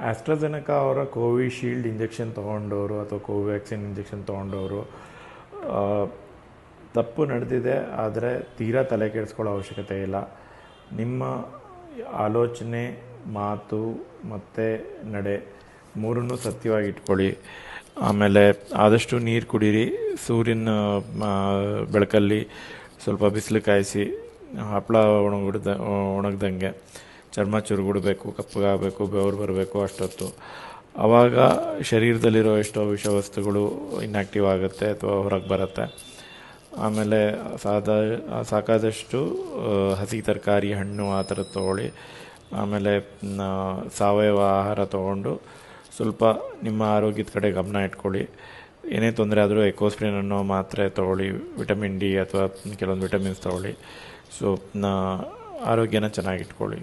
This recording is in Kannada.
ಆಸ್ಟ್ರಾಜೆನೆಕಾ ಅವರ ಕೋವಿಶೀಲ್ಡ್ ಇಂಜೆಕ್ಷನ್ ತೊಗೊಂಡವರು ಅಥವಾ ಕೋವ್ಯಾಕ್ಸಿನ್ ಇಂಜೆಕ್ಷನ್ ತೊಗೊಂಡವರು ತಪ್ಪು ನಡೆದಿದೆ, ಆದರೆ ತೀರಾ ತಲೆ ಕೆಡಿಸ್ಕೊಳ್ಳೋ ಅವಶ್ಯಕತೆ ಇಲ್ಲ. ನಿಮ್ಮ ಆಲೋಚನೆ, ಮಾತು ಮತ್ತು ನಡೆ ಮೂರನ್ನೂ ಸತ್ಯವಾಗಿ ಇಟ್ಕೊಳ್ಳಿ. ಆಮೇಲೆ ಆದಷ್ಟು ನೀರು ಕುಡೀರಿ. ಸೂರ್ಯನ ಬೆಳಕಲ್ಲಿ ಸ್ವಲ್ಪ ಬಿಸಿಲು ಕಾಯಿಸಿ, ಹಪ್ಪಳ ಒಣಗ್ದಂಗೆ ಚರ್ಮ ಚುರುಗುಡಬೇಕು, ಕಪ್ಪಗಾಗಬೇಕು, ಬೆವರು ಬರಬೇಕು ಅಷ್ಟೊತ್ತು. ಆವಾಗ ಶರೀರದಲ್ಲಿರೋ ಎಷ್ಟೋ ವಿಷವಸ್ತುಗಳು ಇನ್ಯಾಕ್ಟಿವ್ ಆಗುತ್ತೆ ಅಥವಾ ಹೊರಗೆ ಬರುತ್ತೆ. ಆಮೇಲೆ ಸಾಕಾದಷ್ಟು ಹಸಿ ತರಕಾರಿ, ಹಣ್ಣು ಆ ಥರದ್ದು ತೊಗೊಳ್ಳಿ. ಆಮೇಲೆ ಸಾವಯವ ಆಹಾರ ತೊಗೊಂಡು ಸ್ವಲ್ಪ ನಿಮ್ಮ ಆರೋಗ್ಯದ ಕಡೆ ಗಮನ ಇಟ್ಕೊಳ್ಳಿ. ಏನೇ ತೊಂದರೆ ಆದರೂ ಎಕೋಸ್ಪ್ರಿನ್ ಅನ್ನೋ ಮಾತ್ರೆ ತೊಗೊಳ್ಳಿ, ವಿಟಮಿನ್ ಡಿ ಅಥವಾ ಕೆಲವೊಂದು ವಿಟಮಿನ್ಸ್ ತೊಗೊಳ್ಳಿ. ಸೊ ಆರೋಗ್ಯನ ಚೆನ್ನಾಗಿಟ್ಕೊಳ್ಳಿ.